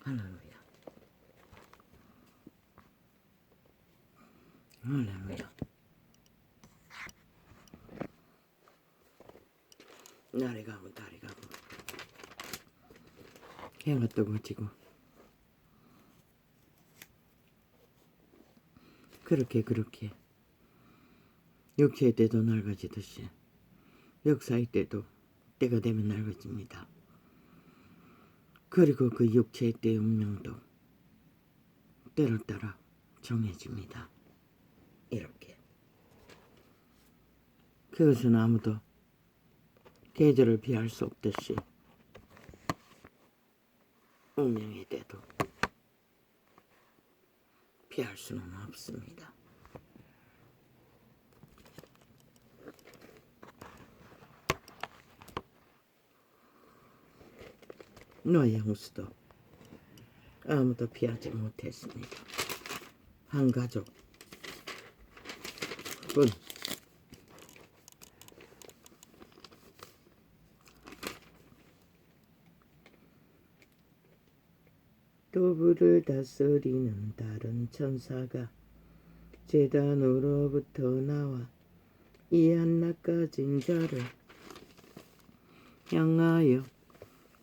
할렐루야. 할렐루야. 날이 가고 달이 가고 해가 뜨고 지고 그렇게 육체의 때도 낡아지듯이 역사의 때도 때가 되면 낡아집니다. 그리고 그 육체의 때의 운명도 때를 따라 정해집니다. 이렇게 그것은 아무도 계절을 피할 수 없듯이 운명의 때도 피할 수는 없습니다. 노예 홍수도 아무도 피하지 못했습니다. 한 가족뿐. 도부를 다스리는 다른 천사가 제단으로부터 나와 이 한낱가진 자를 향하여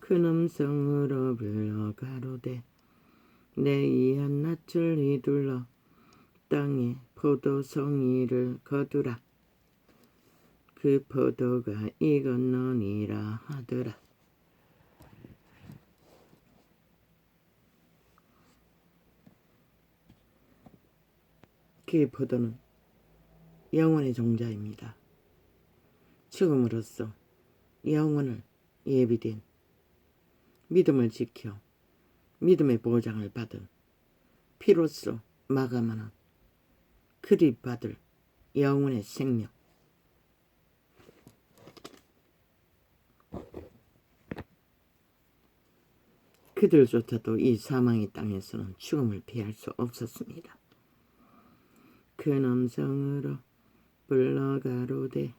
큰 음성으로 불러 가로되 내 이 한낱을 휘둘러 땅에 포도송이를 거두라. 그 포도가 익었느니라 하더라. 그 포도는 영원의 종자입니다. 죽음으로써 영원을 예비된 믿음을 지켜 믿음의 보장을 받은 피로써 마감하는 그리 받을 영원의 생명. 그들조차도 이 사망의 땅에서는 죽음을 피할 수 없었습니다. 큰 음성으로 불러 가로되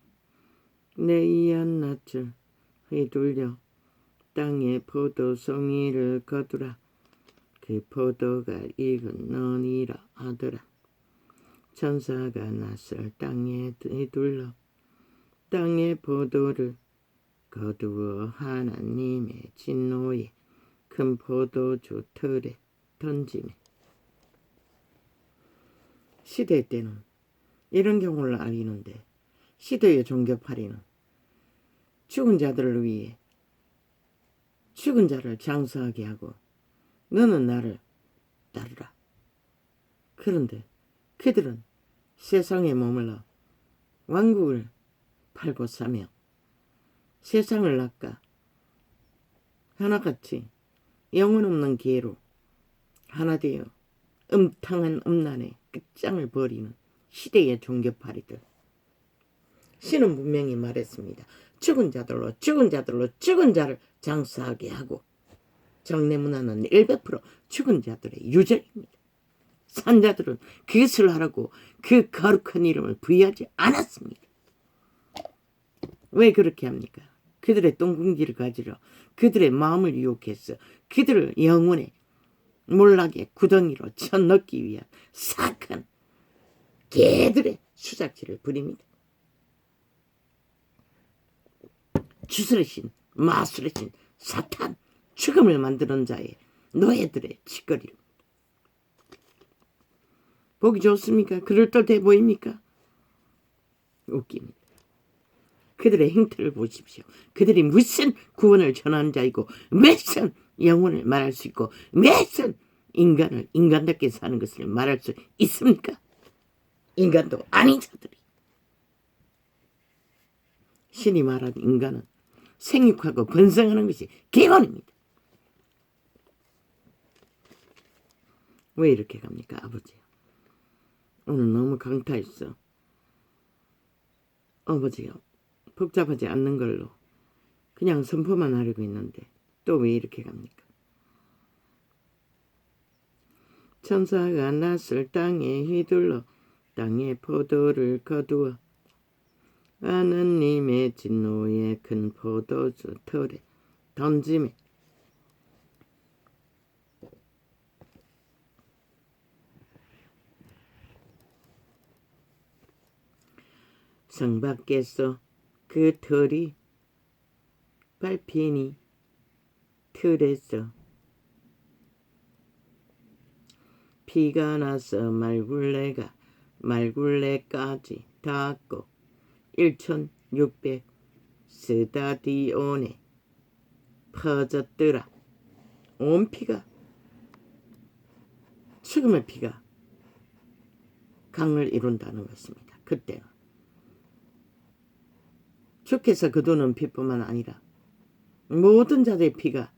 내 이 한낱을 휘둘려 땅에 포도송이를 거두라. 그 포도가 익었느니라 하더라. 천사가 낯을 땅에 휘둘러 땅의 포도를 거두어 하나님의 진노에 큰 포도주 틀에 던지매. 시대 때는 이런 경우를 알리는데 시대의 종교파리는 죽은 자들을 위해 죽은 자를 장사하게 하고 너는 나를 따르라. 그런데 그들은 세상에 머물러 왕국을 팔고 사며 세상을 낚아 하나같이 영혼 없는 개로 하나 되어 음탕한 음란의 끝장을 버리는 시대의 종교파리들. 신은 분명히 말했습니다. 죽은 자들로 죽은 자를 장사하게 하고 정례문화는 100% 죽은 자들의 유전입니다. 산자들은 그것을 하라고 그 거룩한 이름을 부여하지 않았습니다. 왜 그렇게 합니까? 그들의 똥궁지를 가지러 그들의 마음을 유혹해서 그들을 영혼의 몰락의 구덩이로 쳐넣기 위한 사악한 개들의 수작질을 부립니다. 주술의 신, 마술의 신, 사탄, 죽음을 만드는 자의 노예들의 짓거리를. 보기 좋습니까? 그럴듯해 보입니까? 웃깁니다. 그들의 행태를 보십시오. 그들이 무슨 구원을 전하는 자이고 무슨 영혼을 말할 수 있고 무슨 인간을 인간답게 사는 것을 말할 수 있습니까? 인간도 아닌 자들이. 신이 말한 인간은 생육하고 번성하는 것이 기본입니다. 왜 이렇게 갑니까, 아버지? 오늘 너무 강타했어. 아버지요, 복잡하지 않는 걸로 그냥 선포만 하려고 했는데 또 왜 이렇게 갑니까? 천사가 낯을 땅에 휘둘러 땅의 포도를 거두어 하느님의 진노의 큰 포도주 틀에 던지매. 성 밖에서 그 털이 밟히니 틀에서 피가 나서 말굴레까지 닿았고 1600 스타디온에 퍼졌더라. 온 피가, 죽음의 피가 강을 이룬다는 것입니다. 그때는 주께서 거두는 피뿐만 아니라 모든 자들의 피가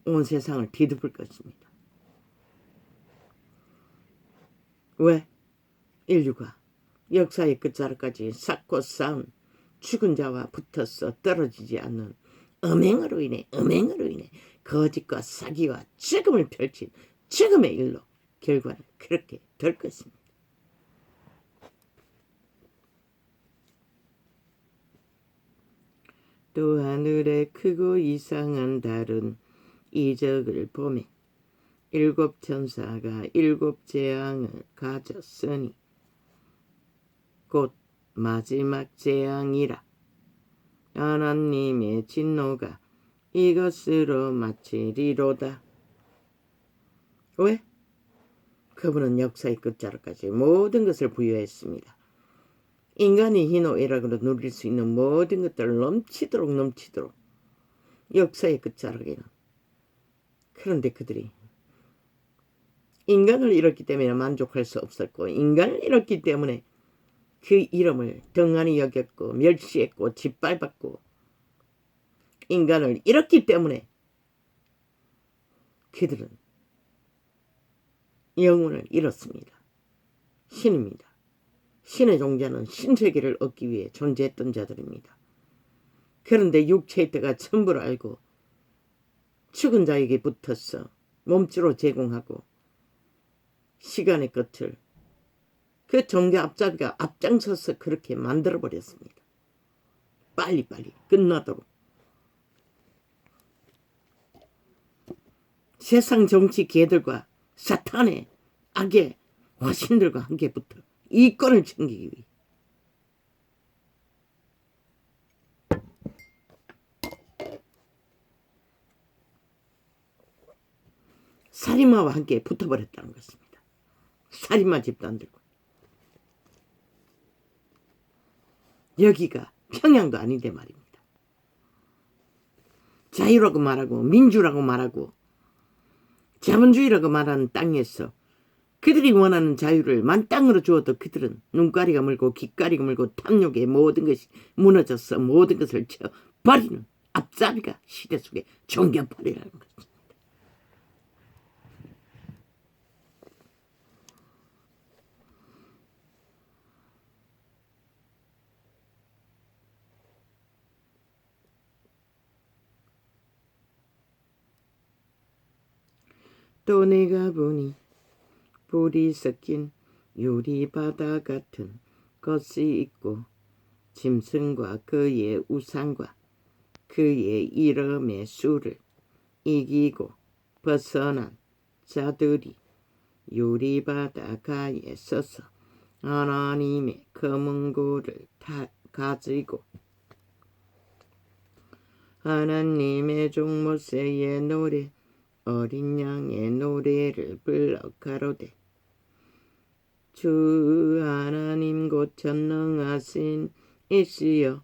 온 세상을 뒤덮을 것입니다. 왜? 인류가 역사의 끝자락까지 쌓고 쌓은 죽은 자와 붙어서 떨어지지 않는 음행으로 인해 거짓과 사기와 죽음을 펼친 죽음의 일로 결과는 그렇게 될 것입니다. 또 하늘에 크고 이상한 다른 이적을 보매 7 천사가 7 재앙을 가졌으니 곧 마지막 재앙이라. 하나님의 진노가 이것으로 마치리로다. 왜? 그분은 역사의 끝자락까지 모든 것을 부여했습니다. 인간이 희노애락으로 누릴 수 있는 모든 것들을 넘치도록 역사의 끝자락에는. 그런데 그들이 인간을 잃었기 때문에 만족할 수 없었고, 인간을 잃었기 때문에 그 이름을 등한히 여겼고 멸시했고 짓밟았고, 인간을 잃었기 때문에 그들은 영혼을 잃었습니다. 신입니다. 신의 종자는 신세계를 얻기 위해 존재했던 자들입니다. 그런데 육체의 때가 전부를 알고 죽은 자에게 붙어서 몸주로 제공하고 시간의 끝을 그 종교 앞잡이가 앞장서서 그렇게 만들어버렸습니다. 빨리빨리 끝나도록. 세상 정치 개들과 사탄의 악의 화신들과 함께 붙어 이권을 챙기기 위해 살인마와 함께 붙어버렸다는 것입니다. 살인마 집단들과. 여기가 평양도 아닌데 말입니다. 자유라고 말하고 민주라고 말하고 자본주의라고 말하는 땅에서 그들이 원하는 자유를 만땅으로 주어도 그들은 눈가리가 멀고 귓가리가 멀고 탐욕의 모든 것이 무너져서 모든 것을 쳐버리는 앞잡이가 시대 속에 종교팔이라는 것입니다. 또 내가 보니 불이 섞인 유리바다 같은 것이 있고 짐승과 그의 우상과 그의 이름의 수를 이기고 벗어난 자들이 유리바다가에 서서 하나님의 검은고를 가지고 하나님의 종 모세의 노래 어린 양의 노래를 불러 가로되 주 하나님 곧 전능하신 이시여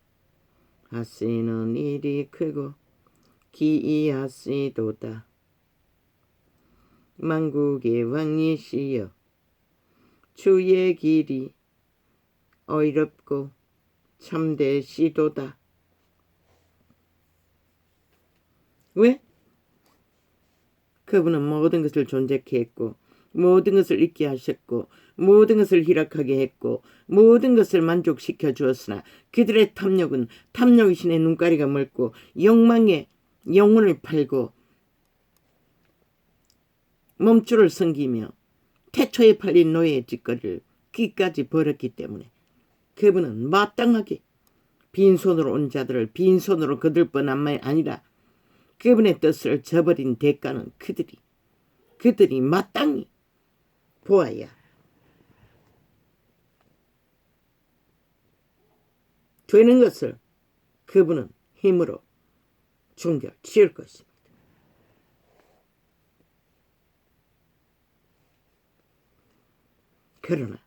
하시는 일이 크고 기이하시도다. 만국의 왕이시여 주의 길이 어이롭고 참되시도다. 왜? 그분은 모든 것을 존재케 했고 모든 것을 있게 하셨고 모든 것을 희락하게 했고 모든 것을 만족시켜 주었으나 그들의 탐욕은 탐욕이신의 눈가리가 멀고 욕망에 영혼을 팔고 몸줄을 섬기며 태초에 팔린 노예의 짓거리를 귀까지 버렸기 때문에 그분은 마땅하게 빈손으로 온 자들을 빈손으로 거둘 뿐만 아니라 그분의 뜻을 저버린 대가는 그들이 마땅히 보아야 되는 것을 그분은 힘으로 종결 지을 것입니다. 그러나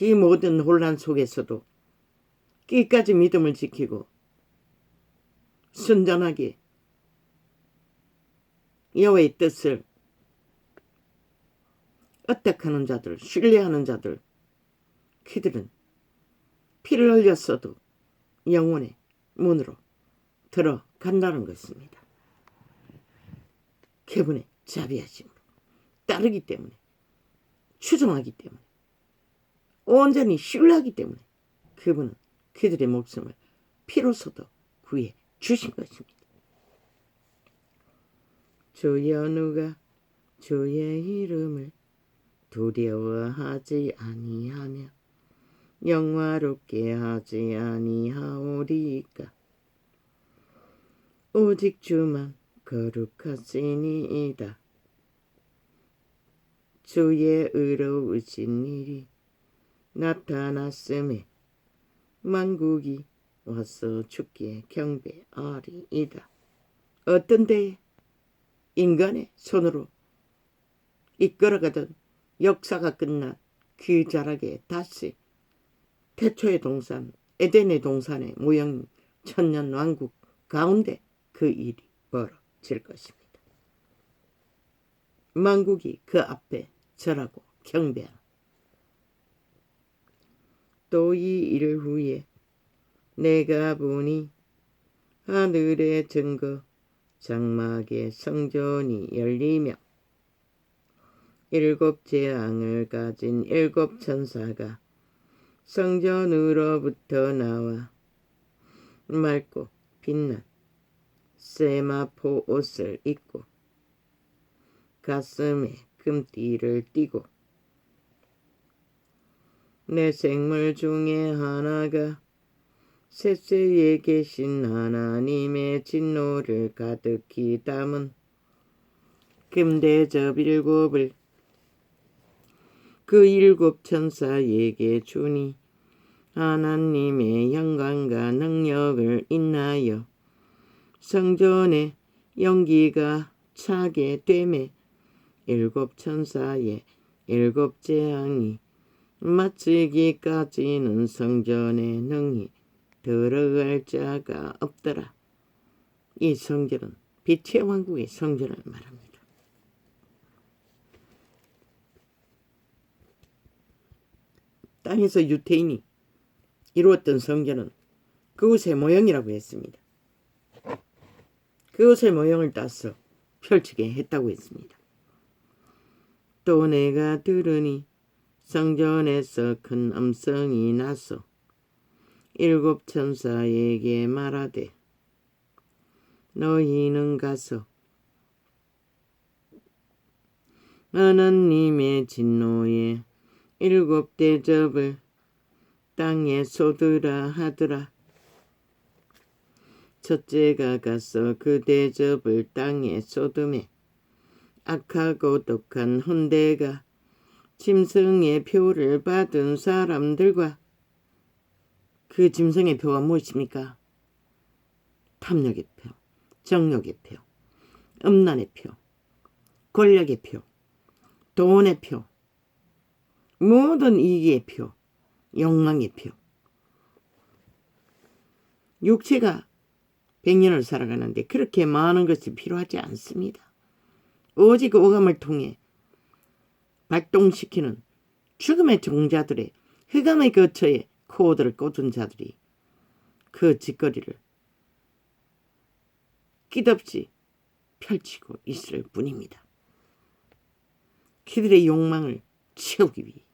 이 모든 혼란 속에서도 끝까지 믿음을 지키고 순전하게 여호와의 뜻을 어택하는 자들, 신뢰하는 자들, 그들은 피를 흘렸어도 영혼의 문으로 들어간다는 것입니다. 그분의 자비하심으로 따르기 때문에, 추종하기 때문에, 온전히 신뢰하기 때문에 그분은 그들의 목숨을 피로서도 구해 주신 것입니다. 주여 누가 주의 이름을 두려워하지 아니하며 영화롭게 하지 아니하오리까. 오직 주만 거룩하시니이다. 주의 의로우신 일이 나타났음에 만국이 와서 주께 경배하리이다. 어떤 때에 인간의 손으로 이끌어가던 역사가 끝난 그 자락에 다시 태초의 동산, 에덴의 동산의 모형 천년 왕국 가운데 그 일이 벌어질 것입니다. 만국이 그 앞에 절하고 경배하라. 또 이 일 후에 내가 보니 하늘의 증거 장막의 성전이 열리며 일곱 재앙을 가진 일곱 천사가 성전으로부터 나와 맑고 빛난 세마포 옷을 입고 가슴에 금띠를 띠고 내 생물 중에 하나가 셋세에 계신 하나님의 진노를 가득히 담은 금대접 일곱을 그 일곱 천사에게 주니 하나님의 영광과 능력을 인하여 성전에 연기가 차게 되매 일곱 천사의 일곱 재앙이 마치기까지는 성전에 능히 들어갈 자가 없더라. 이 성전은 빛의 왕국의 성전을 말합니다. 땅에서 유태인이 이루었던 성전은 그곳의 모형이라고 했습니다. 그곳의 모형을 따서 펼치게 했다고 했습니다. 또 내가 들으니 성전에서 큰 음성이 나서 일곱 천사에게 말하되 너희는 가서 하나님의 진노의 일곱 대접을 땅에 쏟으라 하더라. 첫째가 가서 그 대접을 땅에 쏟음에 악하고 독한 혼대가 짐승의 표를 받은 사람들과 그 짐승의 표가 무엇입니까? 탐욕의 표, 정욕의 표, 음란의 표, 권력의 표, 돈의 표, 모든 이기의 표, 욕망의 표. 육체가 100년을 살아가는데 그렇게 많은 것이 필요하지 않습니다. 오직 오감을 통해 발동시키는 죽음의 종자들의 흑암의 거처에 코어들을 꽂은 자들이 그 짓거리를 끝없이 펼치고 있을 뿐입니다. 그들의 욕망을 채우기 위해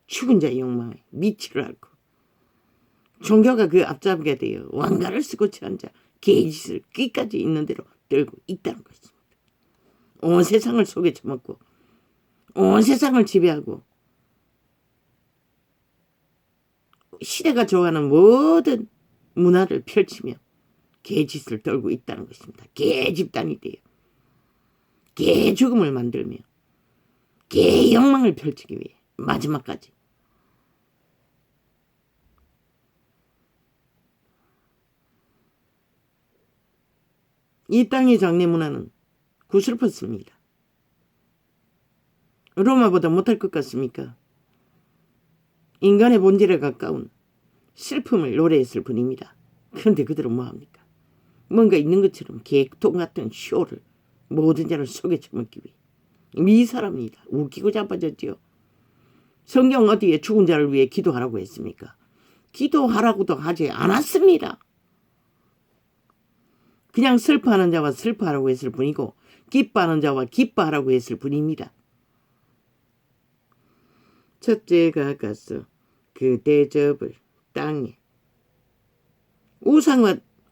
죽은 자의 욕망에 미치를 앓고 종교가 그 앞잡이가 되어 왕가를 쓰고 취한 자 개짓을 끝까지 있는 대로 들고 있다는 것입니다. 온 세상을 속에 처먹고 온 세상을 지배하고 시대가 좋아하는 모든 문화를 펼치며 개짓을 떨고 있다는 것입니다. 개집단이 돼요. 개죽음을 만들며 개욕망을 펼치기 위해 마지막까지 이 땅의 장래 문화는 구슬펐습니다. 로마보다 못할 것 같습니까? 인간의 본질에 가까운 슬픔을 노래했을 뿐입니다. 그런데 그들은 뭐합니까? 뭔가 있는 것처럼 개통 같은 쇼를 모든 자를 속에 처먹기 위해 미사랍니다. 웃기고 자빠졌지요. 성경 어디에 죽은 자를 위해 기도하라고 했습니까? 기도하라고도 하지 않았습니다. 그냥 슬퍼하는 자와 슬퍼하라고 했을 뿐이고 기뻐하는 자와 기뻐하라고 했을 뿐입니다. 첫째가 가서 그 대접을 땅에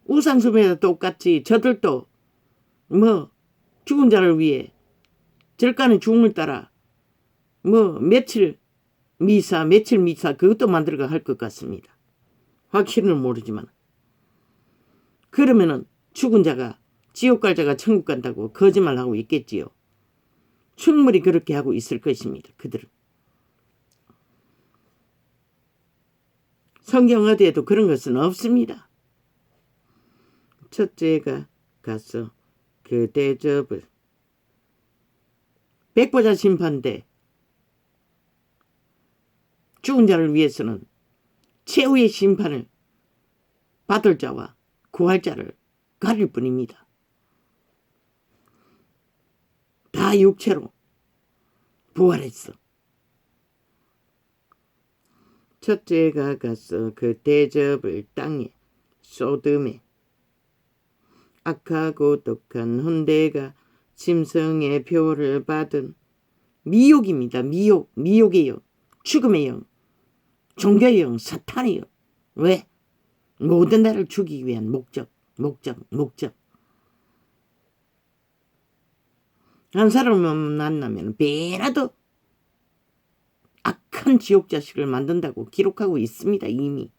우상숭배와 똑같이 저들도 뭐 죽은 자를 위해 절간의 죽음을 따라 뭐 며칠 미사 그것도 만들어가 할 것 같습니다. 확실히는 모르지만 그러면은 죽은 자가 지옥 갈 자가 천국 간다고 거짓말하고 있겠지요. 충분히 그렇게 하고 있을 것입니다. 그들은. 성경 어디에도 그런 것은 없습니다. 첫째가 가서 그 대접을 백보자 심판대 죽은 자를 위해서는 최후의 심판을 받을 자와 구할 자를 가릴 뿐입니다. 다 육체로 부활했어. 첫째가 가서 그 대접을 땅에 소돔에 악하고 독한 혼대가 짐승의 표를 받은 미혹입니다. 미혹의 영, 죽음의 영, 종교의 영, 사탄의 영. 왜? 모든 나를 죽이기 위한 목적. 한 사람을 만나면 배라도 악한 지옥 자식을 만든다고 기록하고 있습니다. 이미.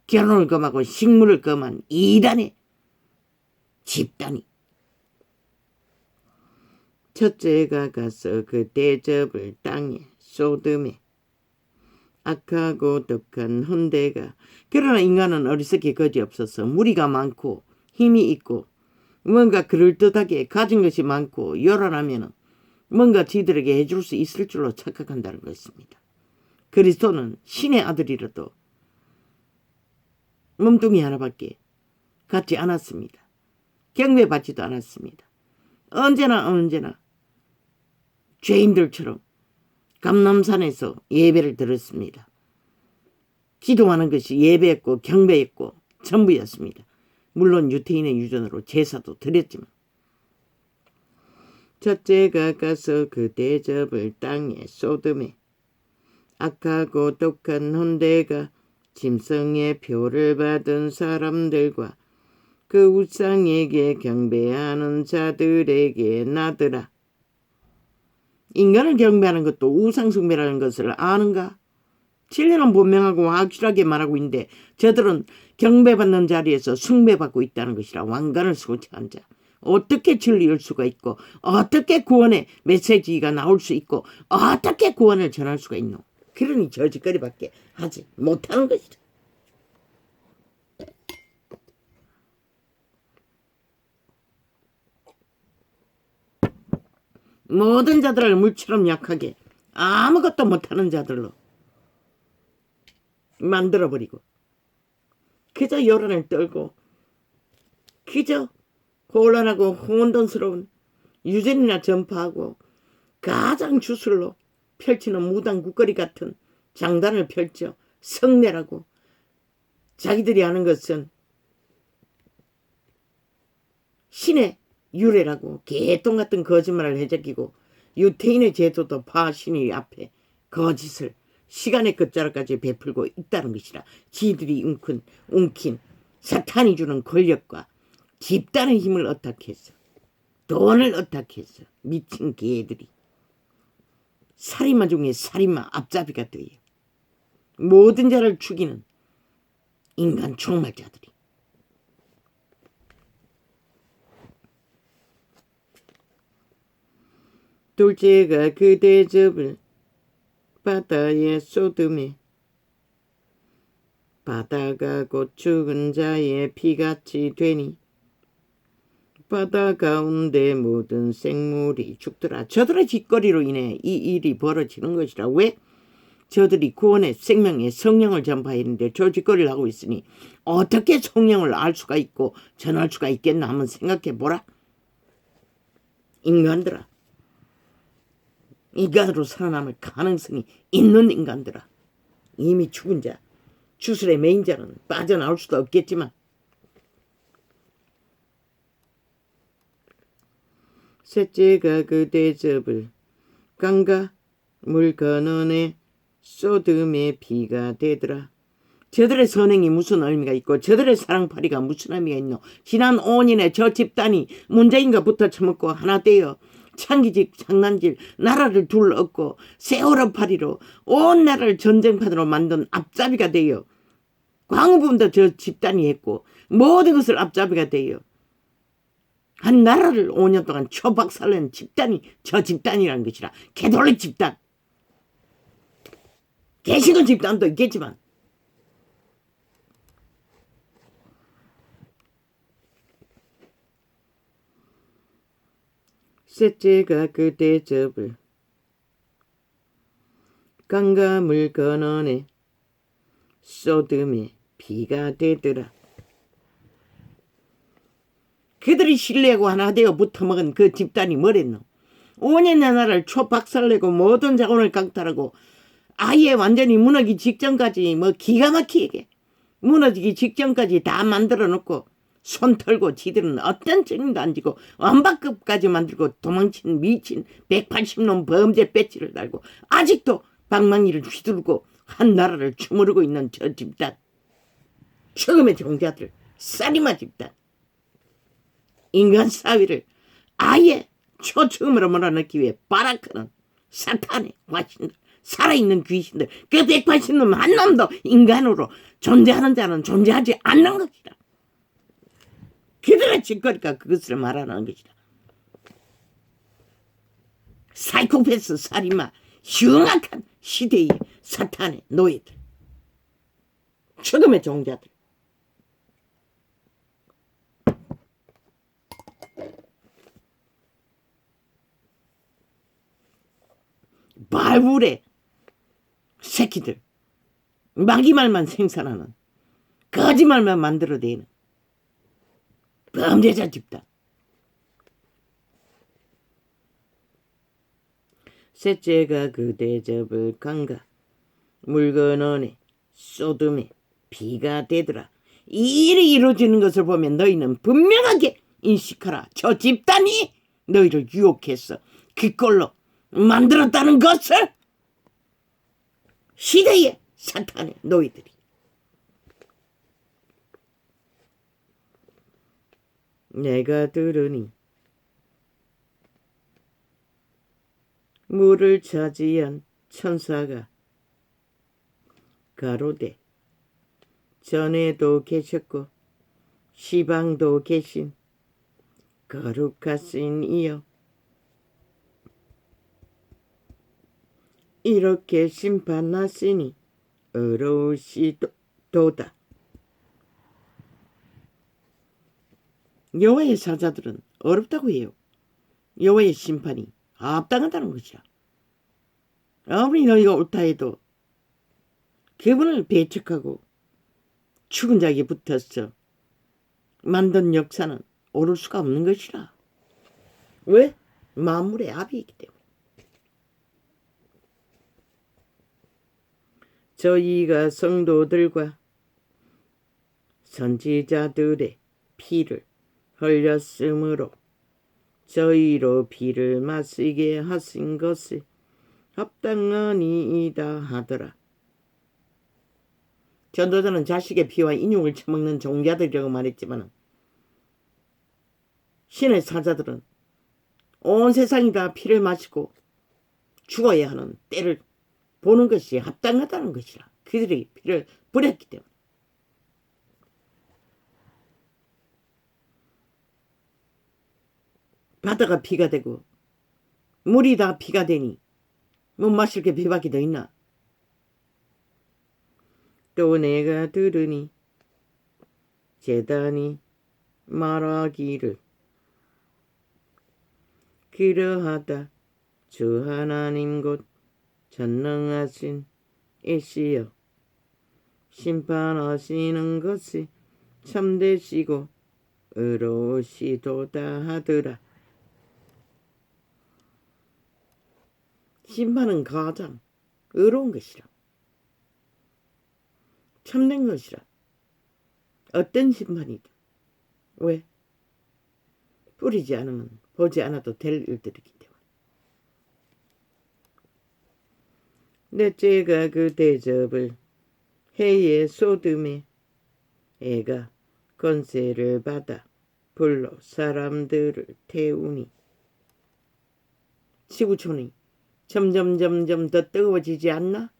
결혼을 금하고 식물을 금한 이단의 집단이. 첫째가 가서 그 대접을 땅에 소돔에 악하고 독한 혼대가. 그러나 인간은 어리석게 거지없어서 무리가 많고 힘이 있고 뭔가 그럴듯하게 가진 것이 많고 요란하면 뭔가 지들에게 해줄 수 있을 줄로 착각한다는 것입니다. 그리스도는 신의 아들이라도 몸뚱이 하나밖에 갖지 않았습니다. 경배받지도 않았습니다. 언제나 죄인들처럼 감람산에서 예배를 드렸습니다. 기도하는 것이 예배였고 경배였고 전부였습니다. 물론 유태인의 유전으로 제사도 드렸지만. 첫째가 가서 그 대접을 땅에 소돔에 악하고 독한 혼대가 짐승의 표를 받은 사람들과 그 우상에게 경배하는 자들에게 나더라. 인간을 경배하는 것도 우상숭배라는 것을 아는가? 진리는 분명하고 확실하게 말하고 있는데 저들은 경배받는 자리에서 숭배받고 있다는 것이라 왕관을 쓰고 앉아. 어떻게 진리일 수가 있고 어떻게 구원의 메시지가 나올 수 있고 어떻게 구원을 전할 수가 있노? 그러니 저짓거리밖에 하지 못하는 것이다. 모든 자들을 물처럼 약하게 아무것도 못하는 자들로 만들어버리고 그저 요란을 떨고 그저 곤란하고 혼돈스러운 유전이나 전파하고 가장 주술로 펼치는 무당 국거리 같은 장단을 펼쳐 성례라고 자기들이 하는 것은 신의 유래라고 개똥 같은 거짓말을 해적이고 유태인의 제도도 파신이 앞에 거짓을 시간의 끝자락까지 베풀고 있다는 것이라. 지들이 움킨 사탄이 주는 권력과 집단의 힘을 어떻게해서 돈을 어떻게해서 미친 개들이 살인마 중에 살인마 앞잡이가 되어 모든 자를 죽이는 인간 총말자들이. 둘째가 그 대접을 바다에 소돔에 바다가 곧 죽은 자의 피같이 되니 바다 가운데 모든 생물이 죽더라. 저들의 짓거리로 인해 이 일이 벌어지는 것이라. 왜? 저들이 구원의 생명의 성령을 전파했는데 저 짓거리를 하고 있으니 어떻게 성령을 알 수가 있고 전할 수가 있겠나 한번 생각해보라. 인간들아, 인간으로 살아남을 가능성이 있는 인간들아, 이미 죽은 자, 주술의 매인자는 빠져나올 수도 없겠지만 셋째가 그 대접을 강가 물 건너에 소돔의 비가 되더라. 저들의 선행이 무슨 의미가 있고 저들의 사랑팔이가 무슨 의미가 있노? 지난 5년에 저 집단이 문재인과 붙어 처먹고 하나 되어 창기직 장난질 나라를 둘러엎고 세월호파리로 온 나라를 전쟁판으로 만든 앞잡이가 되어 광우분도 저 집단이 했고 모든 것을 앞잡이가 되어 한 나라를 5년 동안 초박살낸 집단이 저 집단이라는 것이라. 개돌리 집단, 개신교 집단도 있겠지만 셋째가 그 대접을 강가 물 건너에 소돔의 비가 되더라. 그들이 신뢰하고 하나 되어 붙어먹은 그 집단이 뭐랬노? 5년 나라를 초박살내고 모든 자원을 강탈하고 아예 완전히 무너지기 직전까지 뭐 기가 막히게 무너지기 직전까지 다 만들어 놓고 손 털고 지들은 어떤 책임도 안 지고 완박급까지 만들고 도망친 미친 180놈 범죄 배지를 달고 아직도 방망이를 휘두르고 한 나라를 주무르고 있는 저 집단, 죽음의 종자들, 쌀이마 집단, 인간 사회를 아예 초죽음으로 몰아넣기 위해 발악하는 사탄의 화신들, 살아있는 귀신들, 그 180놈 한 놈도 인간으로 존재하는 자는 존재하지 않는 것이다. 그들의 짓거리가 그것을 말하는 것이다. 사이코패스 살인마, 흉악한 시대의 사탄의 노예들, 죽음의 종자들. 발굴의 새끼들, 마귀말만 생산하는, 거짓말만 만들어내는 범죄자 집단. 셋째가 그 대접을 강가 물 건너에 소돔의 비가 되더라. 이 일이 이루어지는 것을 보면 너희는 분명하게 인식하라. 저 집단이 너희를 유혹해서 그 꼴로 만들었다는 것을. 시대의 사탄의 노예들이. 내가 들으니 물을 차지한 천사가 가로되 전에도 계셨고 시방도 계신 거룩하신 이여, 이렇게 심판하시니 어려우시도다. 여호와의 사자들은 어렵다고 해요. 여호와의 심판이 합당하다는 것이야. 아무리 너희가 옳다 해도 그분을 배척하고 죽은 자에게 붙어서 만든 역사는 옳을 수가 없는 것이라. 왜? 만물의 압이기 때문에. 저희가 성도들과 선지자들의 피를 흘렸으므로 저희로 피를 마시게 하신 것이 합당하니이다 하더라. 전도자는 자식의 피와 인육을 처먹는 종자들이라고 말했지만 신의 사자들은 온 세상이 다 피를 마시고 죽어야 하는 때를 보는 것이 합당하다는 것이라. 그들이 피를 뿌렸기 때문에. 바다가 피가 되고 물이 다 피가 되니 못 마실 게 피밖에 더 있나? 또 내가 들으니 제단이 말하기를 그러하다 주 하나님 곧 전능하신 이시여 심판하시는 것이 참되시고 의로우시도다 하더라. 심판은 가장 의로운 것이라. 참된 것이라. 어떤 심판이든. 왜? 뿌리지 않으면 보지 않아도 될 일들이기 때문에. 넷째가 그 대접을 해에 소돔에 애가 권세를 받아 불로 사람들을 태우니 지구촌이 점점 더 뜨거워지지 않나?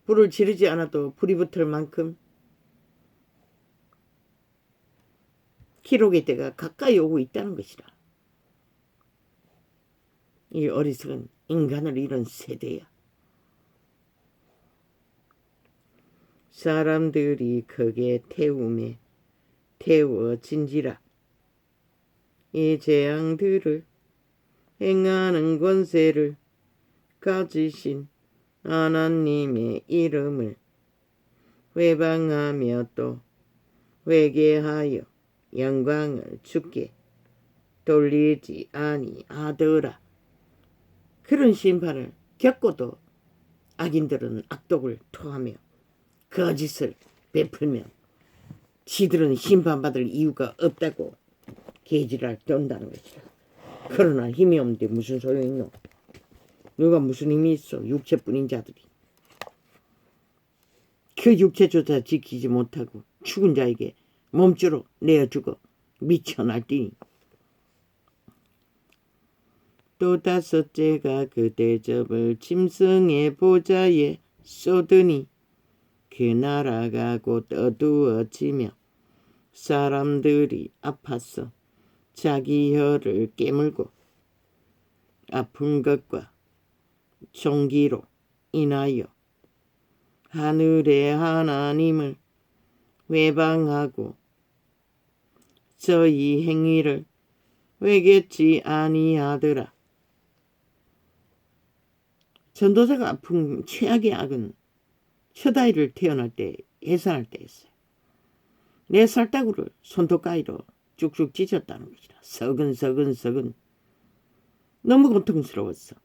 불을 지르지 않아도 불이 붙을 만큼 기록의 때가 가까이 오고 있다는 것이라. 이 어리석은 인간을 잃은 세대야. 사람들이 크게 태워진지라. 이 재앙들을 행하는 권세를 가지신 하나님의 이름을 회방하며 또 회개하여 영광을 주께 돌리지 아니하더라. 그런 심판을 겪고도 악인들은 악독을 토하며 거짓을 베풀며 지들은 심판받을 이유가 없다고 개지랄 떤다는 것이라. 그러나 힘이 없는데 무슨 소용이 있노? 누가 무슨 힘이 있어? 육체뿐인 자들이. 그 육체조차 지키지 못하고 죽은 자에게 몸주로 내어 죽어 미쳐 날뛰니. 또 다섯째가 그 대접을 짐승의 보좌에 쏟으니 그 나라가 곧 어두워지며 사람들이 아파서 자기 혀를 깨물고 아픈 것과 종기로 인하여 하늘의 하나님을 회방하고 저희 행위를 회개치 아니하더라. 전도자가 아픈 최악의 악은 첫 아이를 태어날 때 해산할 때였어요. 내 살따구를 손톱가위로 쭉쭉 찢었다는 것이라. 서근 너무 고통스러웠어.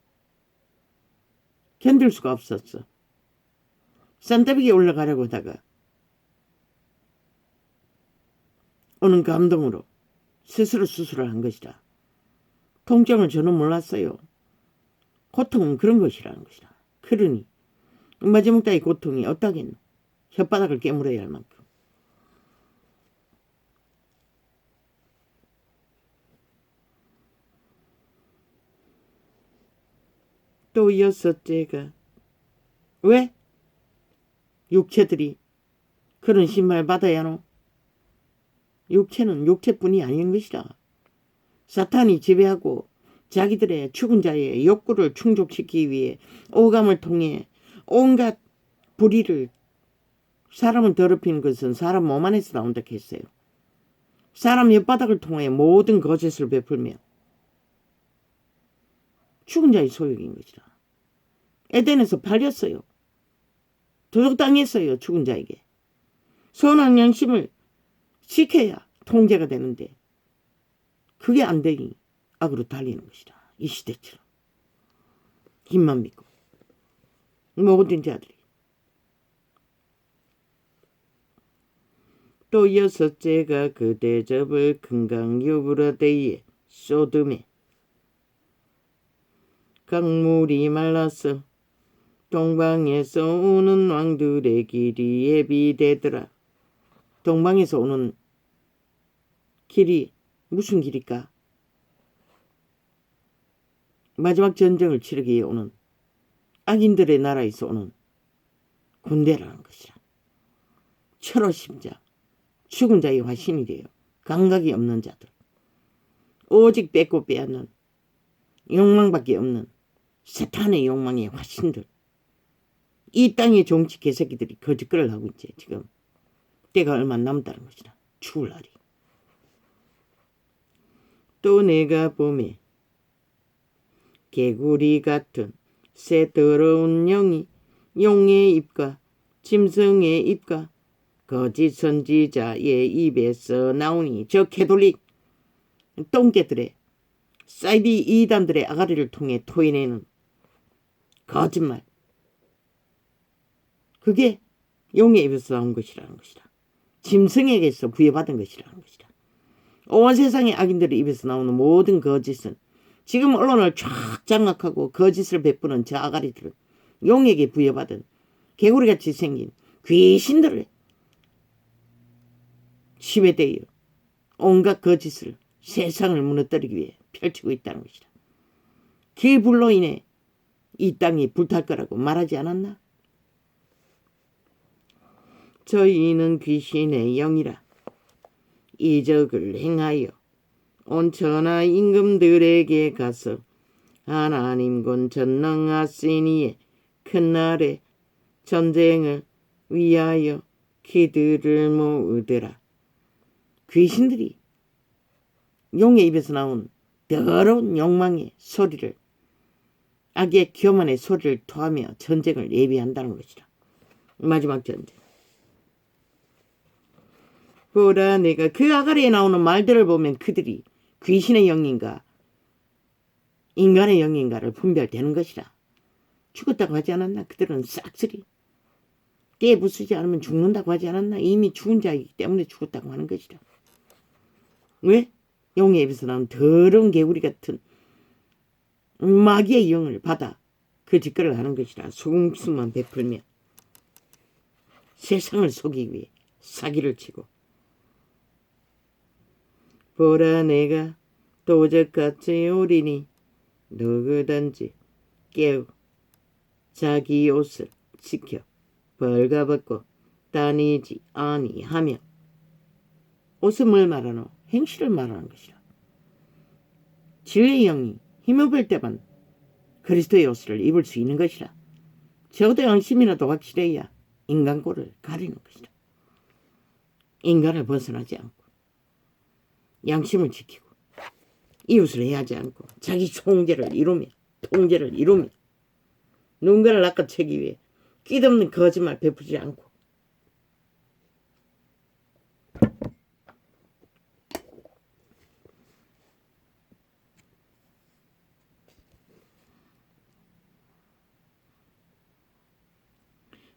견딜 수가 없었어. 산더미에 올라가려고 하다가 오는 감동으로 스스로 수술을 한 것이라. 통증을 저는 몰랐어요. 고통은 그런 것이라는 것이라. 그러니 마지막 따위 고통이 어떠겠노? 혓바닥을 깨물어야 할 만큼. 또 여섯째가 왜 육체들이 그런 신발 받아야 하노? 육체는 육체뿐이 아닌 것이라. 사탄이 지배하고 자기들의 죽은 자의 욕구를 충족시키기 위해 오감을 통해 온갖 불의를 사람을 더럽히는 것은 사람 몸 안에서 나온다 했어요. 사람 혓바닥을 통해 모든 거짓을 베풀며 죽은 자의 소욕인 것이라. 에덴에서 팔렸어요. 도둑당했어요. 죽은 자에게. 선한 양심을 지켜야 통제가 되는데 그게 안 되니 악으로 달리는 것이라. 이 시대처럼. 힘만 믿고 모든 자들이. 또 여섯째가 그 대접을 금강 유브라데에 소돔에 강물이 말라서 동방에서 오는 왕들의 길이 예비되더라. 동방에서 오는 길이 무슨 길일까? 마지막 전쟁을 치르기 위해 오는 악인들의 나라에서 오는 군대라는 것이라. 철호 심자, 죽은 자의 화신이 되어 감각이 없는 자들, 오직 뺏고 빼앗는 욕망밖에 없는 사탄의 욕망의 화신들, 이 땅의 정치 개새끼들이 거짓글을 하고 있지. 지금 때가 얼마 남다는 것이라. 죽을 날이. 또 내가 봄에 개구리 같은 새 더러운 영이 용의 입과 짐승의 입과 거짓 선지자의 입에서 나오니 저 캐톨릭 똥개들의 사이비 이단들의 아가리를 통해 토해내는 거짓말. 그게 용의 입에서 나온 것이라는 것이다. 짐승에게서 부여받은 것이라는 것이다. 온 세상의 악인들의 입에서 나오는 모든 거짓은 지금 언론을 쫙 장악하고 거짓을 베푸는 저 아가리들은 용에게 부여받은 개구리같이 생긴 귀신들을 심에 대여 온갖 거짓을 세상을 무너뜨리기 위해 펼치고 있다는 것이다. 그 불로 인해 이 땅이 불탈 거라고 말하지 않았나? 저희는 귀신의 영이라 이적을 행하여 온 천하 임금들에게 가서 하나님군 전능하시니의 큰날에 전쟁을 위하여 그들을 모으더라. 귀신들이 용의 입에서 나온 더러운 욕망의 소리를 악의 교만의 소리를 토하며 전쟁을 예비한다는 것이다. 마지막 전쟁. 보라 내가 그 아가리에 나오는 말들을 보면 그들이 귀신의 영인가 인간의 영인가를 분별되는 것이라. 죽었다고 하지 않았나? 그들은 싹쓸이 깨부수지 않으면 죽는다고 하지 않았나? 이미 죽은 자이기 때문에 죽었다고 하는 것이라. 왜? 용의 입에서 나온 더러운 개구리 같은 마귀의 영을 받아 그 짓거리를 하는 것이라. 속임수만 베풀며 세상을 속이기 위해 사기를 치고. 보라 내가 도적같이 오리니 누구든지 깨우 자기 옷을 지켜 벌가벗고 다니지 아니하며. 옷은 뭘 말하노? 행실을 말하는 것이라. 지혜의 영이 힘을 때만 그리스도의 옷을 입을 수 있는 것이라. 적어도 양심이라도 확실해야 인간꼴을 가리는 것이라. 인간을 벗어나지 않고 양심을 지키고 이웃을 해하지 않고 자기 통제를 이루며 누군가를 낚아채기 위해 끼없는 거짓말 베푸지 않고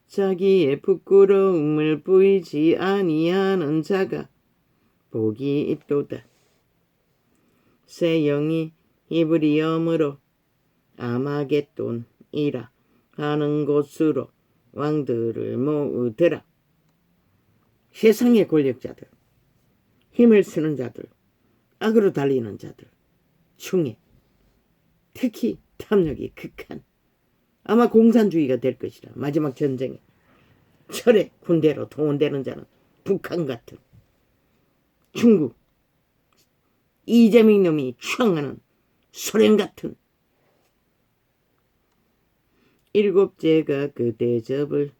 자기의 부끄러움을 보이지 아니하는 자가 복이 있도다. 새 영이 히브리엄으로 아마겟돈이라 하는 곳으로 왕들을 모으더라. 세상의 권력자들, 힘을 쓰는 자들, 악으로 달리는 자들 중에 특히 탐욕이 극한 아마 공산주의가 될 것이라. 마지막 전쟁에 철의 군대로 동원되는 자는 북한 같은 중국 이재명 놈이 추앙하는 소련 같은 일곱째가 그 대접을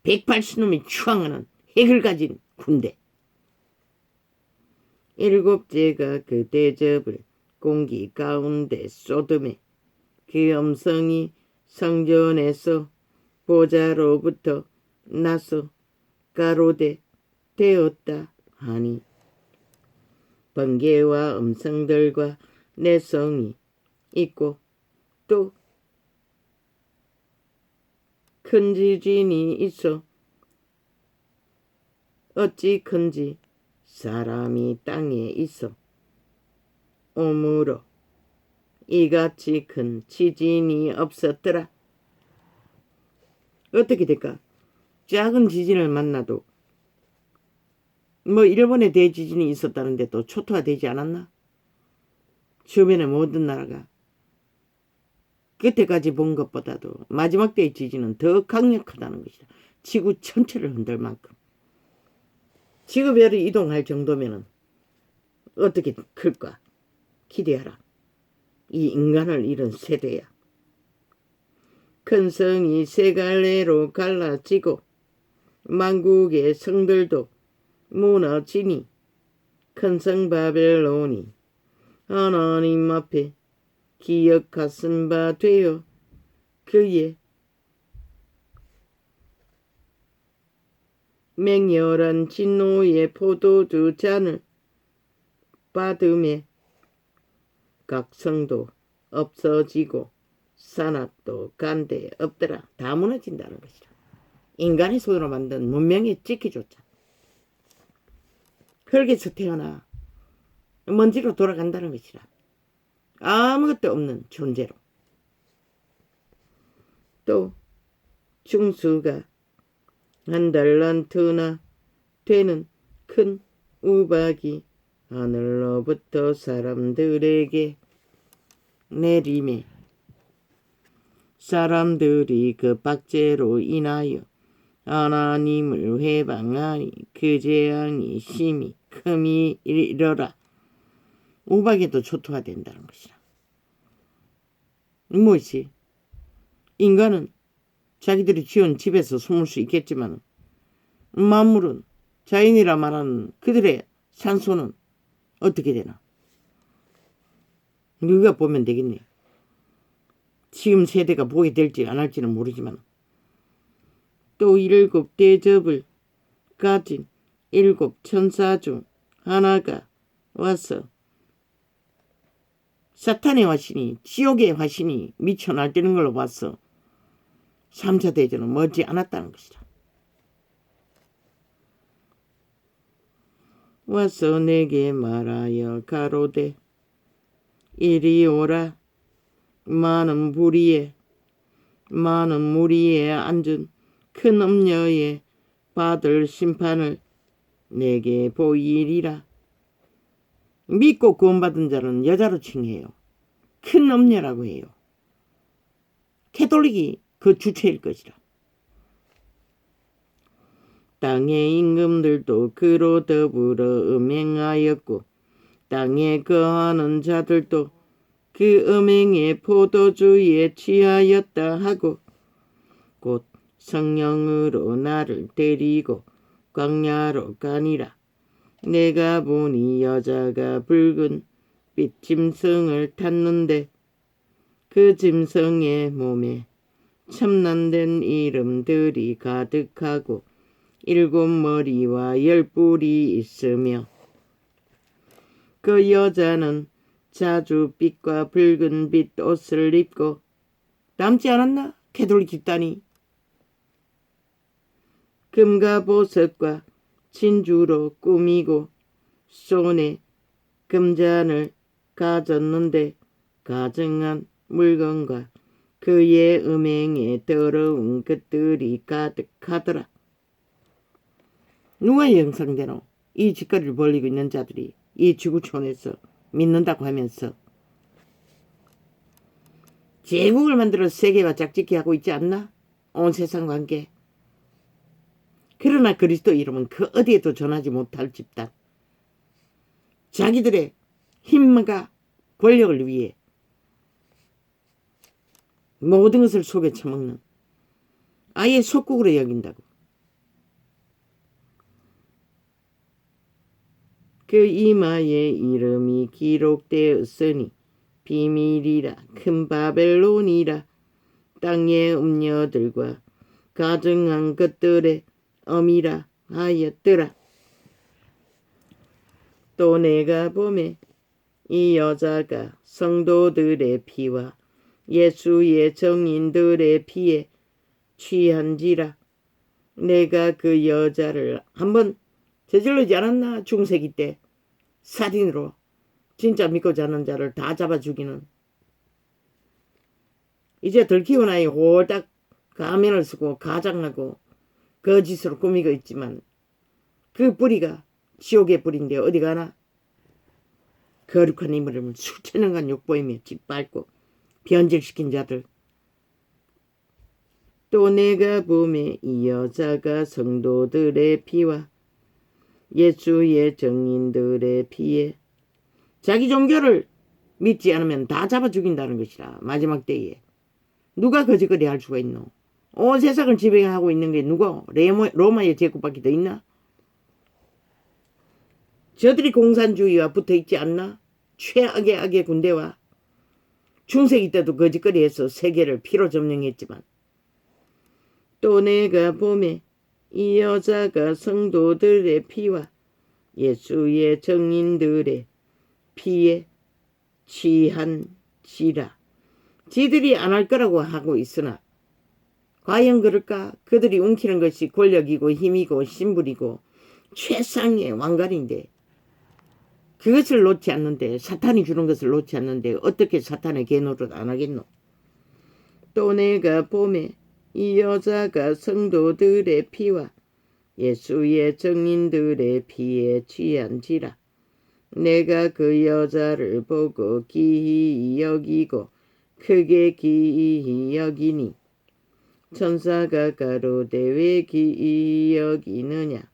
180놈이 추앙하는 핵을 가진 군대. 일곱째가 그 대접을 공기 가운데 쏟음에 그 음성이 성전에서 보좌로부터 나서 가로되 되었다 하니 번개와 음성들과 내성이 있고 또 큰 지진이 있어 어찌 큰지 사람이 땅에 있어 오므로 이같이 큰 지진이 없었더라. 어떻게 될까? 작은 지진을 만나도 일본에 대지진이 있었다는데 또 초토화되지 않았나? 주변의 모든 나라가 그때까지 본 것보다도 마지막 때의 지진은 더 강력하다는 것이다. 지구 전체를 흔들 만큼. 지구별이 이동할 정도면은 어떻게 클까? 기대하라. 이 인간을 잃은 세대야. 큰 성이 세 갈래로 갈라지고 만국의 성들도 무너지니 큰 성 바벨론이 하나님 앞에 기억하신 바 되어 그의 맹렬한 진노의 포도주 잔을 받음에 각 성도 없어지고 산악도 간데 없더라. 다 무너진다는 것이라. 인간의 손으로 만든 문명의 찍기조차 흙에서 태어나 먼지로 돌아간다는 것이라. 아무것도 없는 존재로. 또 중수가 한 달란트나 되는 큰 우박이 하늘로부터 사람들에게 내림에 사람들이 그 박제로 인하여 하나님을 회방하니 그 재앙이 심히 큼이 이르라. 우박에도 초토화된다는 것이라. 무엇이? 인간은 자기들이 지은 집에서 숨을 수 있겠지만 만물은 자연이라 말하는 그들의 산소는 어떻게 되나? 우리가 보면 되겠네. 지금 세대가 보게 될지 안 할지는 모르지만 또 7 대접을 가진 7 천사 중 하나가 와서 사탄의 화신이 지옥의 화신이 미쳐 날뛰는 걸로 봤어. 3차 대전은 머지 않았다는 것이다. 와서 내게 말하여 가로되 이리 오라. 많은 무리에 앉은 큰 음녀에 받을 심판을 내게 보이리라. 믿고 구원받은 자는 여자로 칭해요. 큰 음녀라고 해요. 캐톨릭이 그 주체일 것이라. 땅의 임금들도 그로 더불어 음행하였고 땅에 거하는 자들도 그 음행의 포도주에 취하였다 하고 곧 성령으로 나를 데리고 광야로 가니라. 내가 보니 여자가 붉은 빛 짐승을 탔는데 그 짐승의 몸에 첨단된 이름들이 가득하고 7 머리와 10 뿔이 있으며 그 여자는 자주빛과 붉은 빛 옷을 입고 남지 않았나? 캐톨릭 집단이 금과 보석과 진주로 꾸미고 손에 금잔을 가졌는데 가증한 물건과 그의 음행에 더러운 것들이 가득하더라. 누가 형상되노? 이 짓거리를 벌이고 있는 자들이 이 지구촌에서 믿는다고 하면서 제국을 만들어 세계와 짝짓기 하고 있지 않나? 온 세상 관계. 그러나 그리스도 이름은 그 어디에도 전하지 못할 집단. 자기들의 힘과 권력을 위해 모든 것을 속에 처먹는 아예 속국으로 여긴다고. 그 이마에 이름이 기록되었으니 비밀이라 큰 바벨론이라 땅의 음녀들과 가증한 것들의 어미라 하였더라. 또 내가 보매 이 여자가 성도들의 피와 예수의 정인들의 피에 취한지라. 내가 그 여자를 한번 저질르지 않았나? 중세기 때 살인으로 진짜 믿고 자는 자를 다 잡아 죽이는. 이제 덜 키운 아이 홀딱 가면을 쓰고 가장하고 거짓으로 꾸미고 있지만 그 뿌리가 지옥의 뿌리인데 어디 가나? 거룩한 이름을 수천 년간 욕보이며 짓밟고 변질시킨 자들. 또 내가 보매 이 여자가 성도들의 피와 예수의 정인들의 피에 자기 종교를 믿지 않으면 다 잡아 죽인다는 것이라. 마지막 때에 누가 거짓거리 할 수가 있노? 온 세상을 지배하고 있는 게 누가? 로마의 제국밖에 더 있나? 저들이 공산주의와 붙어있지 않나? 최악의 악의 군대와. 중세기 때도 거짓거리해서 세계를 피로 점령했지만 또 내가 봄에 이 여자가 성도들의 피와 예수의 정인들의 피에 취한지라. 지들이 안 할 거라고 하고 있으나 과연 그럴까? 그들이 움키는 것이 권력이고 힘이고 신분이고 최상의 왕관인데 그것을 놓지 않는데, 사탄이 주는 것을 놓지 않는데 어떻게 사탄의 개노릇 안 하겠노? 또 내가 봄에 이 여자가 성도들의 피와 예수의 정인들의 피에 취한지라. 내가 그 여자를 보고 기이 여기고 크게 기이 여기니 천사가 가로되 왜 기이 여기느냐.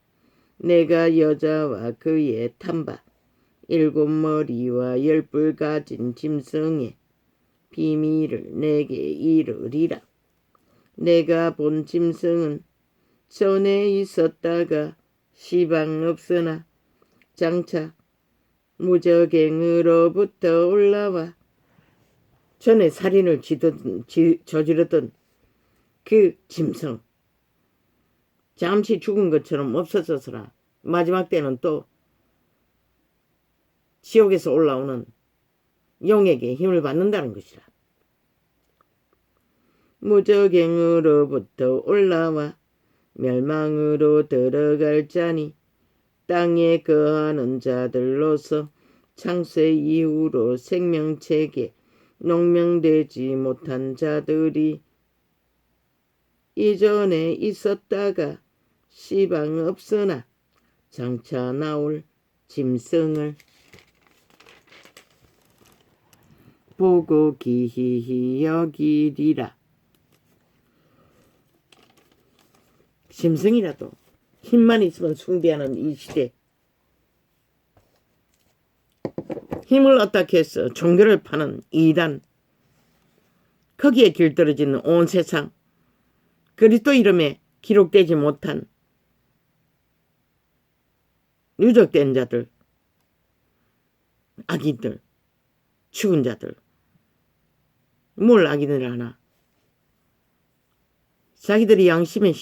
내가 여자와 그의 탐바 7머리와 10뿔 가진 짐승의 비밀을 내게 이르리라. 내가 본 짐승은 전에 있었다가 시방 없으나 장차 무적행으로부터 올라와 전에 살인을 저지르던 그 짐승 잠시 죽은 것처럼 없어졌으나 마지막 때는 또 지옥에서 올라오는 용에게 힘을 받는다는 것이라. 무적행으로부터 올라와 멸망으로 들어갈 자니 땅에 거하는 자들로서 창세 이후로 생명책에 농명되지 못한 자들이 이전에 있었다가 시방 없으나 장차 나올 짐승을 보고 기히 여기리라. 짐승이라도 힘만 있으면 숭배하는 이 시대, 힘을 어떻게 해서 종교를 파는 이단, 거기에 길들어지는 온 세상, 그리스도 이름에 기록되지 못한 누적된 자들, 악인들, 죽은 자들, 뭘 악인을 하나? 자기들이 양심의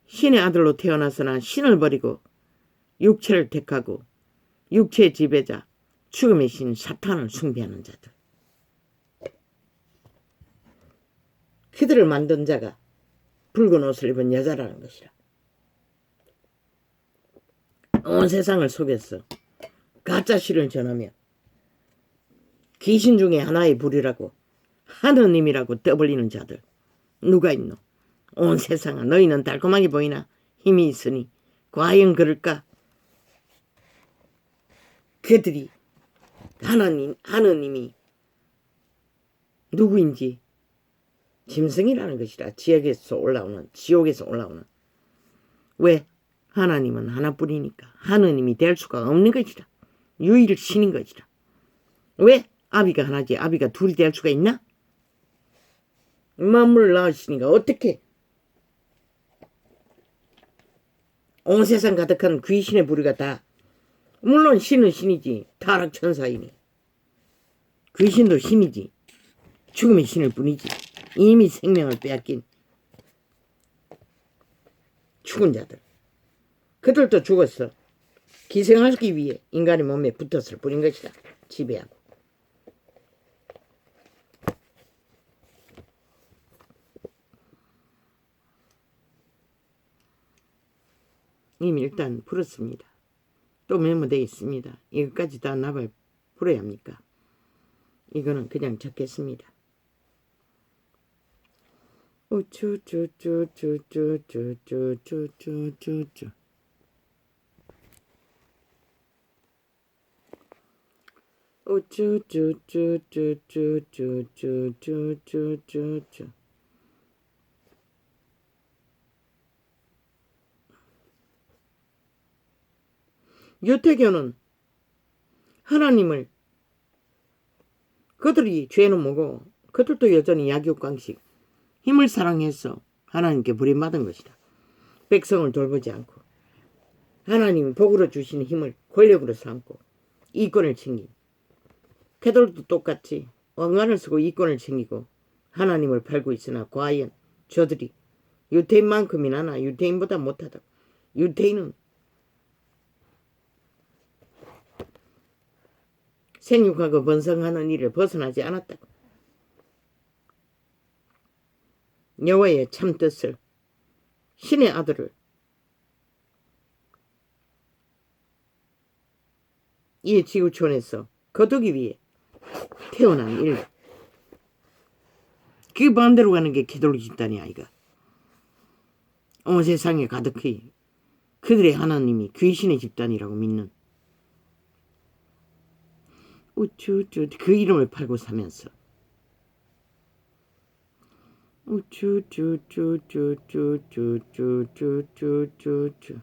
신의 아들로 태어나서나 신을 버리고 육체를 택하고 육체의 지배자, 죽음의 신 사탄을 숭배하는 자들. 그들을 만든 자가 붉은 옷을 입은 여자라는 것이라. 온 세상을 속였어. 가짜 신을 전하며 귀신 중에 하나의 불이라고 하느님이라고 떠벌리는 자들 누가 있노? 온 세상아, 너희는 달콤하게 보이나 힘이 있으니 과연 그럴까? 그들이 하느님이 누구인지 짐승이라는 것이라. 지옥에서 올라오는. 왜? 하나님은 하나뿐이니까 하느님이 될 수가 없는 것이라. 유일신인 것이라. 왜? 아비가 하나지 아비가 둘이 될 수가 있나? 만물을 낳으시니까 어떻게 온 세상 가득한 귀신의 부류가 다, 물론 신은 신이지 타락천사이니 귀신도 신이지 죽음의 신일 뿐이지 이미 생명을 빼앗긴 죽은 자들, 그들도 죽었어. 기생하기 위해 인간의 몸에 붙었을 뿐인 것이다. 지배하고. 이미 일단 풀었습니다. 또 메모되어 있습니다. 이것까지 다 나발 풀어야 합니까? 이거는 그냥 적겠습니다. 우쭈쭈쭈쭈쭈쭈쭈쭈쭈쭈 우쭈쭈쭈쭈쭈쭈쭈쭈쭈쭈 유태교는 하나님을, 그들이 죄는 뭐고 그들도 여전히 약육강식 힘을 사랑해서 하나님께 버림받은 것이다. 백성을 돌보지 않고 하나님이 복으로 주신 힘을 권력으로 삼고 이권을 챙긴 캐톨릭도 똑같이 왕관을 쓰고 이권을 챙기고 하나님을 팔고 있으나 과연 저들이 유태인만큼이나 유태인보다 못하다. 유태인은 생육하고 번성하는 일을 벗어나지 않았다고. 여호와의 참뜻을 신의 아들을 이 지구촌에서 거두기 위해 태어난 일. 그 반대로 가는 게 캐톨릭 집단이 아이가. 온 세상에 가득히 그들의 하나님이 귀신의 집단이라고 믿는 우쭈쭈 그 이름을 팔고 사면서 우쭈쭈쭈쭈쭈쭈쭈쭈쭈쭈쭈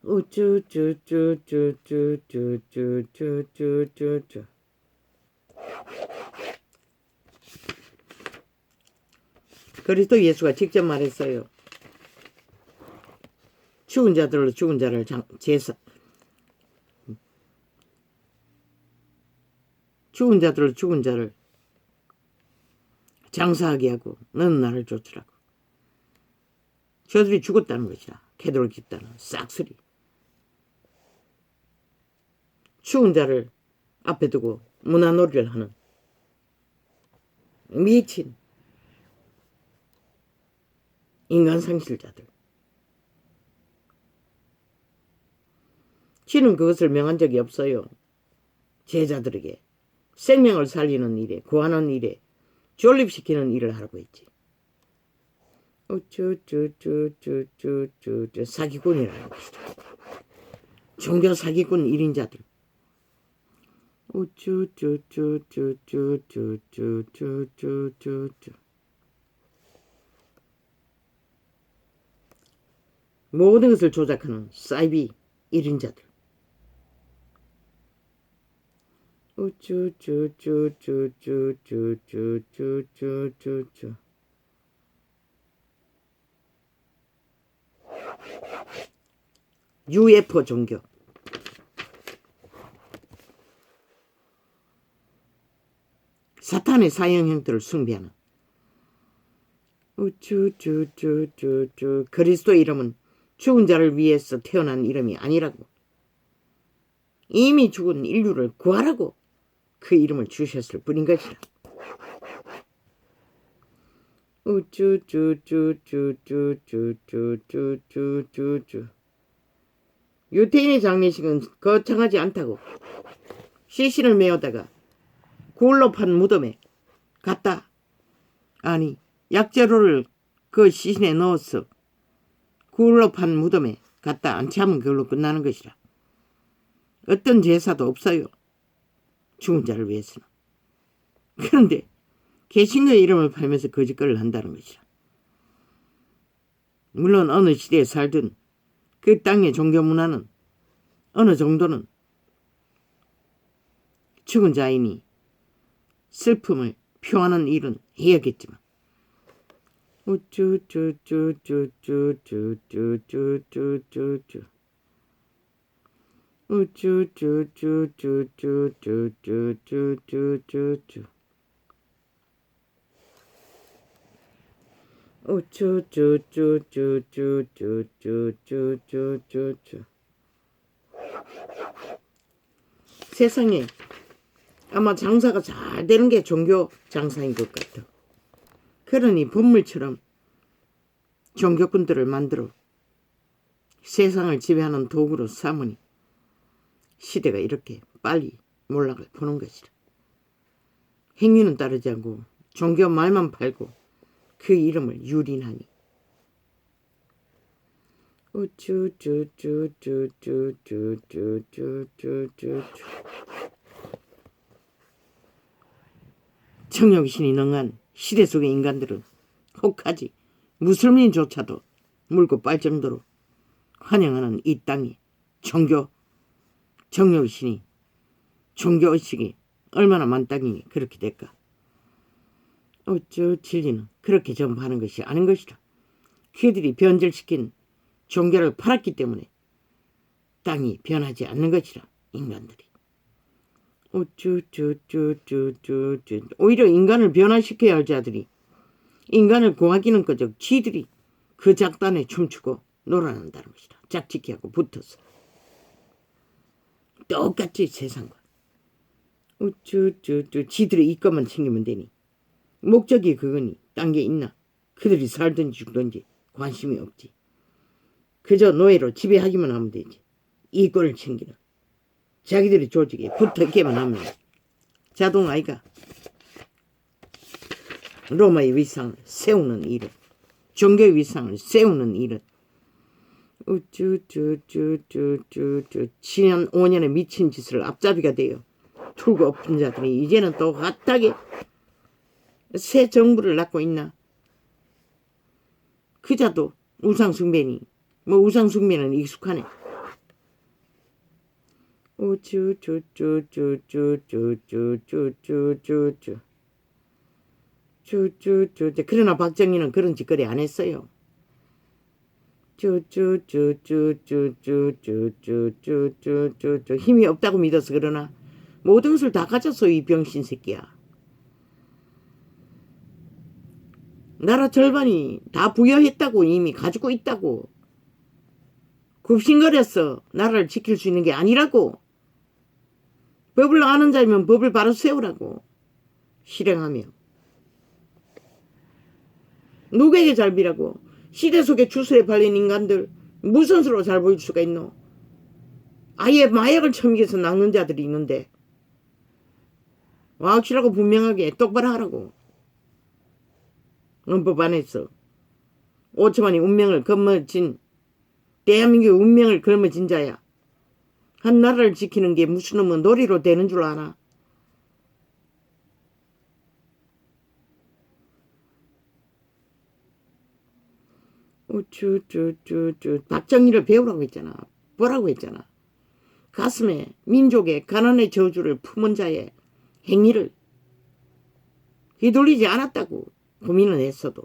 우쭈쭈쭈쭈쭈쭈쭈쭈쭈쭈 그리스도 예수가 직접 말했어요. 죽은 자들로 죽은 자를 죽은 자들로 죽은 자를 장사하게 하고 너는 나를 쫓으라고. 저들이 죽었다는 것이라. 캐톨릭 집단은 싹쓸이. 죽은 자를 앞에 두고 문화놀이를 하는 미친 인간 상실자들. 지는 그것을 명한 적이 없어요. 제자들에게 생명을 살리는 일에 구하는 일에 존립시키는 일을 하라고 했지. 쭈쭈쭈쭈쭈쭈쭈 사기꾼이라는 것이죠. 종교 사기꾼 1인자들. 쭈쭈쭈쭈쭈쭈쭈쭈쭈쭈 모든 것을 조작하는 사이비 1인자들. 우쭈쭈쭈쭈쭈쭈쭈쭈쭈쭈 UFO 종교. 사탄의 사형 형태를 숭배하는 우쭈쭈쭈쭈쭈 그리스도 이름은 죽은 자를 위해서 태어난 이름이 아니라고. 이미 죽은 인류를 구하라고 그 이름을 주셨을 뿐인 것이라. 우쭈쭈쭈쭈쭈쭈쭈쭈쭈쭈 유태인의 장례식은 거창하지 않다고. 시신을 메어다가 굴로 판 무덤에 갖다 아니 약재로를 그 시신에 넣어서 굴로 판 무덤에 갖다 안치하면 그걸로 끝나는 것이라. 어떤 제사도 없어요. 죽은 자를 위해서는. 그런데 개신교의 이름을 팔면서 거짓말을 한다는 것이라. 물론 어느 시대에 살든 그 땅의 종교 문화는 어느 정도는 죽은 자이니 슬픔을 표하는 일은 해야겠지만 우쭈쭈쭈쭈쭈쭈쭈쭈쭈쭈쭈 우쭈쭈쭈쭈쭈쭈쭈쭈쭈쭈 우쭈쭈쭈쭈쭈쭈쭈쭈쭈쭈 세상에 아마 장사가 잘 되는 게 종교 장사인 것 같아. 그러니 분물처럼 종교꾼들을 만들어 세상을 지배하는 도구로 삼으니 시대가 이렇게 빨리 몰락을 보는 것이라. 행위는 따르지 않고 종교 말만 팔고 그 이름을 유린하니 우쭈쭈쭈쭈쭈쭈쭈쭈쭈쭈 청력신이 능한 시대 속의 인간들은 혹하지 무슬림조차도 물고 빨 정도로 환영하는 이 땅이 정력신이 종교의식이 얼마나 만땅이니 그렇게 될까. 어쩌 진리는 그렇게 전파하는 것이 아닌 것이라. 그들이 변절시킨 종교를 팔았기 때문에 땅이 변하지 않는 것이라. 인간들이 오히려 인간을 변화시켜야 할 자들이 인간을 공하기는 그저 지들이 그 작단에 춤추고 놀아난다는 것이다. 짝짓기하고 붙어서 똑같이 세상과 지들의 이것만 챙기면 되니 목적이 그거니 딴 게 있나. 그들이 살든지 죽든지 관심이 없지. 그저 노예로 지배하기만 하면 되지. 이권을 챙기는 자기들의 조직에 붙어있기만 하면 자동 아이가 로마의 위상을 세우는 일은 종교의 위상을 세우는 일은 지난 5년의 미친 짓을 앞잡이가 되어 풀고 엎은 자들이 이제는 또 핫하게 새 정부를 낳고 있나. 그자도 우상숭배니 뭐 우상숭배는 익숙하네. 그러나 박정희는 그런 짓거리 안 했어요. 힘이 없다고 믿어서 그러나 모든 것을 다 가졌어. 이 병신 새끼야. 나라 절반이 다 부여했다고. 이미 가지고 있다고. 굽신거렸어. 나라를 지킬 수 있는 게 아니라고. 법을 아는 자면 법을 바로 세우라고. 실행하며 누구에게 잘 비라고. 시대 속에 주술에 팔린 인간들 무슨 수로 잘 보일 수가 있노. 아예 마약을 처먹여서 낚는 자들이 있는데 확실하고 분명하게 똑바로 하라고. 헌법 안에서 5천만의 운명을 거머쥔 대한민국의 운명을 거머쥔 자야. 한 나라를 지키는 게 무슨 놈은 놀이로 되는 줄 아나. 박정희를 배우라고 했잖아. 보라고 했잖아. 가슴에 민족의 가난의 저주를 품은 자의 행위를 휘둘리지 않았다고. 고민은 했어도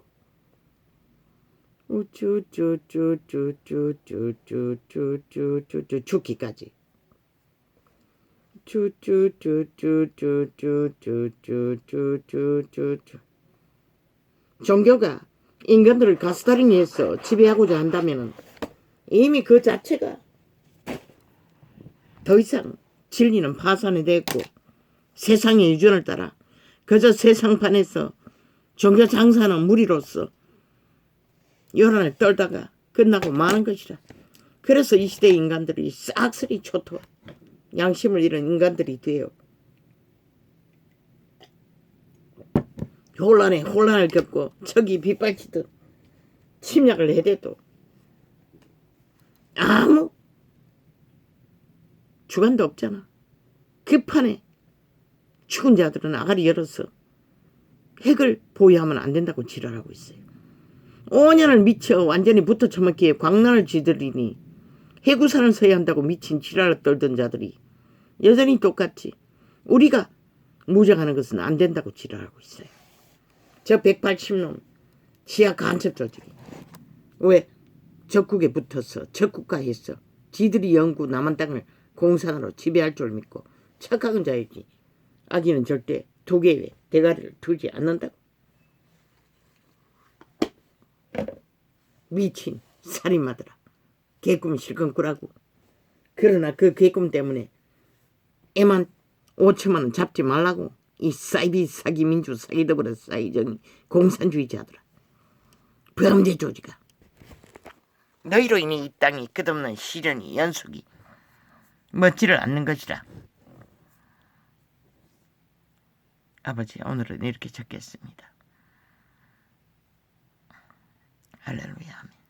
죽기까지 종교가 인간들을 가스다리니에서 지배하고자 한다면 이미 그 자체가 더 이상 진리는 파산이 됐고 세상의 유전을 따라 그저 세상판에서 종교 장사는 무리로서 요란을 떨다가 끝나고 마는 것이라. 그래서 이 시대 인간들이 싹쓸이 초토화 양심을 잃은 인간들이 돼요. 혼란에 혼란을 겪고 적이 빗발치듯 침략을 해대도 아무 주관도 없잖아. 그 판에 죽은 자들은 아가리 열어서 핵을 보유하면 안 된다고 지랄하고 있어요. 5년을 미쳐 완전히 붙어 처먹기에 광란을 쥐들이니 해구산을 서야 한다고 미친 지랄을 떨던 자들이 여전히 똑같이 우리가 무장하는 것은 안 된다고 지랄하고 있어요. 저 180놈 지하 간첩 조직이 왜 적국에 붙어서 적국가에서 지들이 영구 남한 땅을 공산으로 지배할 줄 믿고 착각은 자이지 아기는 절대 두 개의 대가리를 두지 않는다고. 미친 살인마들아. 개꿈 실컷 꾸라고. 그러나 그 개꿈 때문에 애만 5천만 원 잡지 말라고. 이 사이비 사기 민주 사기 더불어 사이정이 공산주의자들아. 범죄 조직아. 너희로 인해 이 땅이 끝없는 시련이 연속이 멋지를 않는 것이라. 아버지, 오늘은 이렇게 적겠습니다. 할렐루야. 아멘.